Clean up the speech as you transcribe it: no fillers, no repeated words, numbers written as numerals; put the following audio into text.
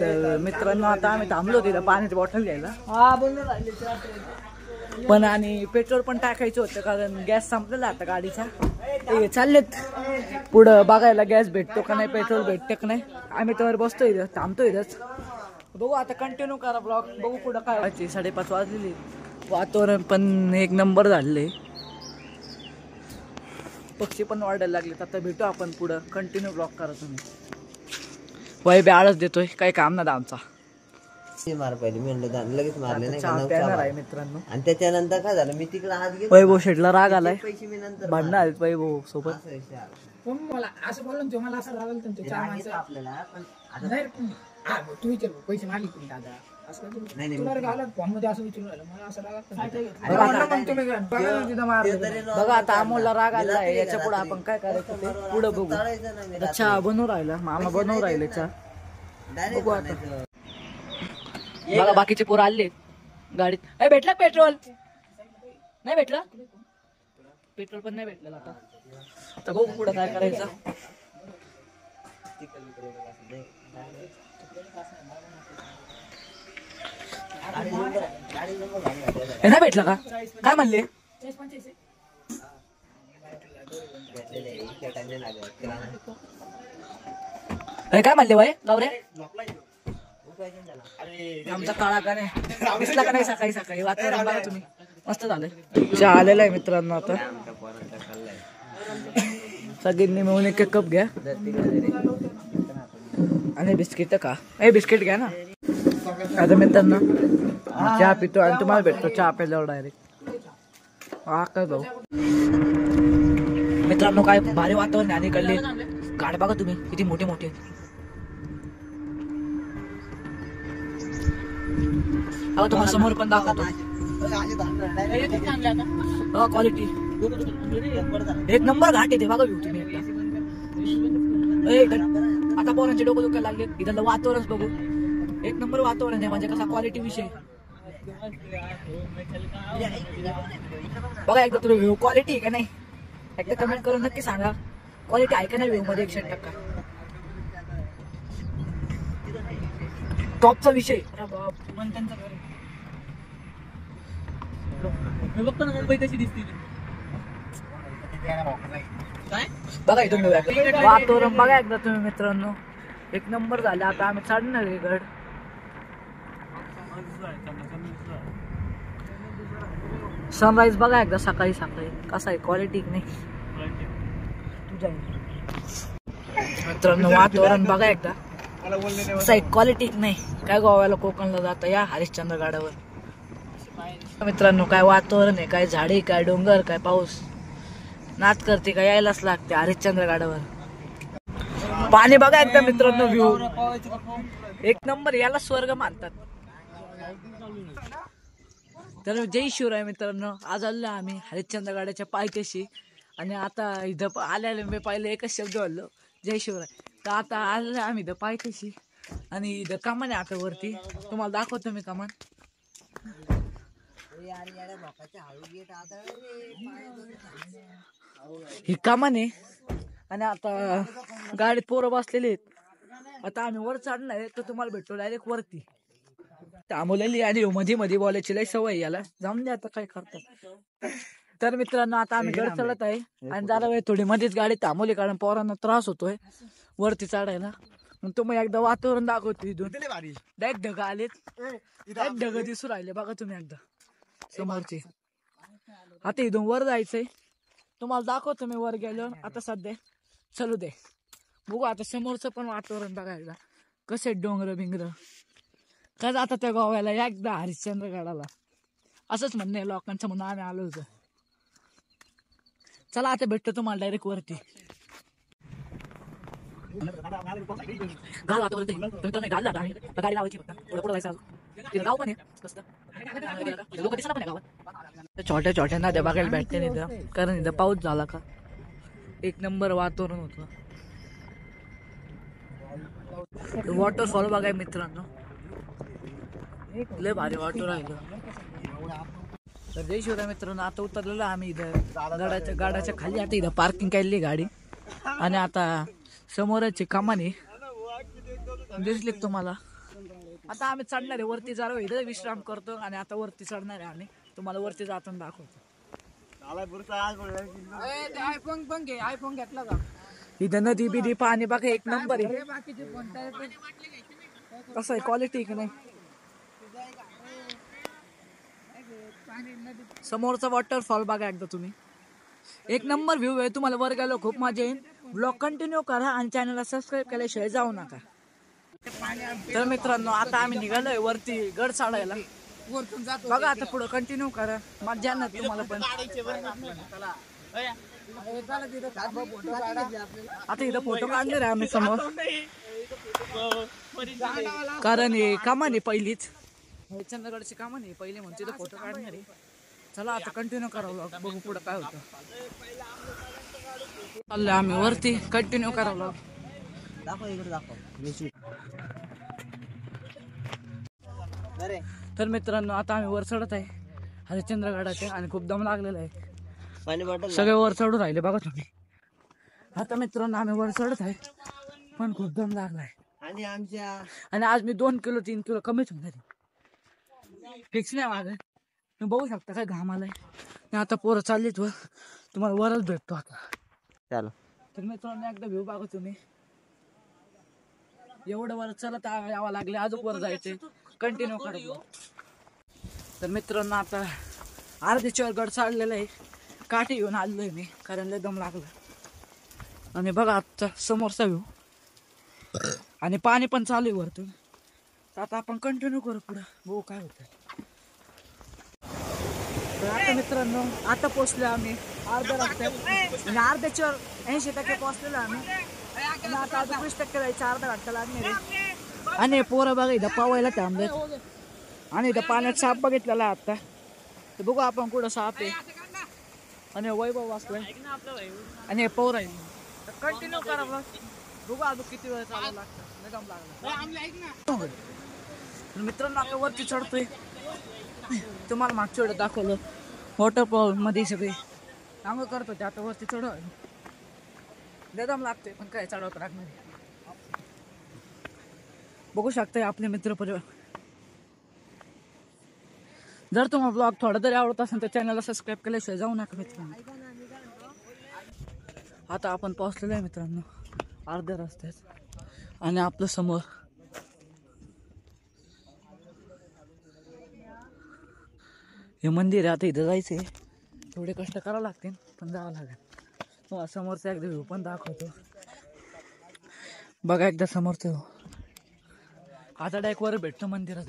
तर मित्रांनो आता आम्ही थांबलो तिथं पाण्याची बॉटल घ्यायला. पण आणि पेट्रोल पण टाकायचं होतं कारण गॅस संपलेला आता गाडीचा. ते चाललेत पुढं बघायला गॅस भेटतो का नाही, पेट्रोल भेटतं का नाही. आम्ही तर बसतो इथं, थांबतो इथंच. बघू आता कंटिन्यू करा ब्लॉग. बघू पुढं काय व्हायची. 5:30 वाजलेली. वातावरण पण एक नंबर झाले. पक्षी पण वाढायला लागलेत. आता भेटू आपण पुढं. कंटिन्यू ब्लॉग करा तुम्ही. वय बी आळस देतोय, काही काम नाही आमचा. मार पहिले मी लगेच मारले नाही आहे मित्रांनो. आणि त्याच्यानंतर काय झालं, मी तिकडे हात घेतला. वैभव शेटला राग आलाय. पैसे मी नंतर भांडणं आहेत वैभव सोबत. मला असं बोललं तो, मला असं रागवलं त्यांच्या आपल्याला पण तू विचार पैसे मागले तुम्ही दादा असं फॉर्म मध्ये असं विचारून राहिलं. मला असं बघा आता अमोलला राग आलाय. याच्या पुढे आपण काय करायचं ते पुढे बघू. चहा बनवू राहिला मामा, बनवू राहिले चहा. बघू आता. बघा बाकीचे पोरं आले गाडीत. भेटला पेट्रोल? नाही भेटला पेट्रोल पण नाही भेटलं. आता बघू पुढं काय करायचं. नाही भेटलं का? काय म्हणले? काय म्हणले बाई लावरे? आमचा काळा का नाही दिसला का नाही सकाळी सकाळी. वातावरण बघा तुम्ही, मस्त झालंय. चहा आलेला आहे मित्रांनो. आता सगळ्यांनी मिळून एक कप घ्या आणि बिस्किट का. बिस्किट घ्या ना. आता मित्रांनो चहा पितो आणि तुम्हाला भेटतो चहा प्यायल्यावर डायरेक्ट. हा काय भाऊ मित्रांनो, काय भारी वातावरण आणि कळले. गाड बघा तुम्ही किती मोठे मोठे. तुम्हाला समोर पण दाखवतो. क्वालिटी एक नंबर घाट येते बघा व्ह्यू तुम्ही. आता पोरांचे डोकं दुखायला लागले. इथलं वातावरण बघू. एक नंबर वातावरण आहे. म्हणजे कसा क्वालिटी विषय बघा एकदा तुम्ही. व्ह्यू क्वालिटी आहे का नाही एकदा कमेंट करून नक्की सांगा. क्वालिटी आहे का नाही व्ह्यू मध्ये 100%. टॉपचा विषय. मुंबई कशी दिसते बघा इथून. वातावरण बघा एकदा तुम्ही मित्रांनो. एक नंबर झाले. आता आम्ही चढणार आहे गड. सनराईज बघा एकदा सकाळी सकाळी कसा आहे. क्वालिटी नाही तुझ्या मित्रांनो. वातावरण बघा एकदा कसं आहे. क्वालिटी नाही. काय गोव्याला कोकणला जाता या हरिश्चंद्र गडावर. मित्रांनो काय वातावरण आहे. काय झाडे, काय डोंगर, काय पाऊस. नाच करते काय यायलाच लागते हरिश्चंद्र गडावर. पाणी बघा एकदा मित्रांनो. व्ह्यू एक नंबर. याला स्वर्ग मानतात. तर जय शिवराय मित्रांनो. आज आलो आम्ही हरिश्चंद्र गडाच्या पायथ्याशी. आणि आता इथं आल्याला मी पहिले एकच शब्द बोललो जय शिवराय. तर आता आलेलं आम्ही इथं पायथ्याशी. आणि इथं कमान आहे आता वरती. तुम्हाला दाखवतो मी कमान. ही कमान आहे. आणि आता गाडीत पोरं बसलेली आहेत. आता आम्ही वर चढणार आहे. तर तुम्हाला भेटतो डायरेक्ट वरती. थांबवलेली आणि मध्ये मध्ये बोलायची लय सवय याला. जाऊन द्या आता काय करतात. तर मित्रांनो आता आम्ही गड चढत आहे. आणि जरा वेळ थोडी मध्येच गाडी थांबवली कारण पोरांना त्रास होतोय वरती चढायला. तुम्ही एकदा वातावरण दाखवतो. इथून डायरेक्ट ढग आलेत. डायरेक्ट ढग दिसू राहिले बघा तुम्ही एकदा समोरचे. आता इथून वर जायचंय. तुम्हाला दाखवतो मी वर गेलो. आता सध्या चलू दे. बघू आता समोरचं पण वातावरण बघायला कसे डोंगर बिंगर. काय आता त्या गोव्याला एकदा हरिश्चंद्र गडाला असंच म्हणणं आहे लोकांचं म्हणून आम्ही आलो होतो. चला आता भेटतो तुम्हाला डायरेक्ट वरती. गाडी लावायची गाव पण आहे. छोट्या छोट्या नद्या बघायला भेटते इथं कारण इथं पाऊस झाला का एक नंबर वातावरण होतं. वॉटरफॉल बघाय मित्रांनो. लय भारी वाटू राहिलं. तर जय शिवराय मित्रांनो. आता उतरलेलो आम्ही इथं गाड्याच्या खाली. आता इथं पार्किंग केली गाडी. आणि आता समोरची कमानी दिसली का तुम्हाला? आता आम्ही चढणार आहे वरती, जरा इथं विश्राम करतो आणि आता वरती चढणार आहे आम्ही. तुम्हाला वरती जाताना दाखवतो. आयफोन घेतला का? इथं नदी बिदी पाणी बघा एक नंबर आहे. बाकीचे फोन कसं आहे क्वालिटी की नाही? समोरचा वॉटरफॉल बघा एकदा तुम्ही, एक नंबर व्ह्यू आहे. तुम्हाला वर गेलो खूप मजा येईल. ब्लॉग कंटिन्यू करा आणि चॅनलला सबस्क्राईब केल्याशिवाय जाऊ नका. तर मित्रांनो आता आम्ही निघालोय वरती गड चढायला. वरतून जातो बघा आता पुढं कंटिन्यू करा, मजा येणार तुम्हाला पण. आता इथं फोटो काढणार आहे आम्ही समोर, कारण हे कमान आहे पहिलीच, चंद्रगडची कमान आहे पहिली म्हणून तिथं फोटो काढणार आहे. चला आता कंटिन्यू करावं, बघू पुढं काय होतं. चाललोय आम्ही वरती, कंटिन्यू करावं. दाखव इकडे दाखव. तर मित्रांनो आता आम्ही वर चढत आहे हरिश्चंद्रगडाचे आणि खूप दम लागलेला आहे. पाणी बॉटल सगळे वर चढू राहिले बघा तुम्ही. आता मित्रांनो आम्ही वर चढत आहे पण खूप दम लागलाय. आणि आज मी 2 किलो 3 किलो कमीच होणार आहे, फिक्स नाही माझं. तुम्ही बघू शकता काय घाम आलाय. आता पोरं चाललीत वर, तुम्हाला वरच भेटतो आता. चलो. तर मित्रांनो एकदा व्ह्यू बघा तुम्ही. एवढं वर चलत यावं लागले, अजून वर जायचे, कंटिन्यू करा. तर मित्रांनो आता अर्ध्याच्या गड चढलेला आहे. काठी घेऊन आलोय मी कारण लय दम लागला. आणि बघा आजचा समोरचा व्ह्यू, आणि पाणी पण चालू आहे वरतून. तर आता आपण कंटिन्यू करू पुढं, बघू काय होतं. तर आता मित्रांनो आता पोचलो आम्ही अर्ध्या रस्त्यात, आणि अर्ध्याच्या 80% पोचलेलो आम्ही. आणि आता अजून 20% जायचं, अर्धा घंटा लागणार आहे. आणि पोरं बघा इथं पावायला थांबलेत, आणि इथं पाण्यात साप बघितलेला आता. तर बघू आपण कुठं साप आहे. आणि वैभव वाचलाय आणि हे पोर आहे. तर कंटिन्यू करा बघ, बघू अजून किती वेळ चालावं लागतं, निगम लागला. तर मित्रांनो आता वरती चढतोय. तुम्हाला मागच्या वेळेस दाखवलं वॉटरफॉल मध्ये सगळे अंग करतो ते, आता वरती चढ दम लागतोय पण काय चढवत लागणार. बघू शकताय आपले मित्र परिवार. जर तुम्हाला ब्लॉग थोडा तरी आवडत असेल तर चॅनलला सबस्क्राईब केल्याशिवाय जाऊ नका मित्रांनो. आता आपण पोहोचलेलो आहे मित्रांनो अर्ध्या रस्त्यात, आणि आपलं समोर हे मंदिर आहे. आता इथं जायचंय, थोडे कष्ट करावं लागतील पण जावं लागेल. तुम्हाला समोरचा एकदा व्ह्यू पण दाखवतो बघा, एकदा समोरचं आता डायरेक्ट वर भेटतो मंदिरात.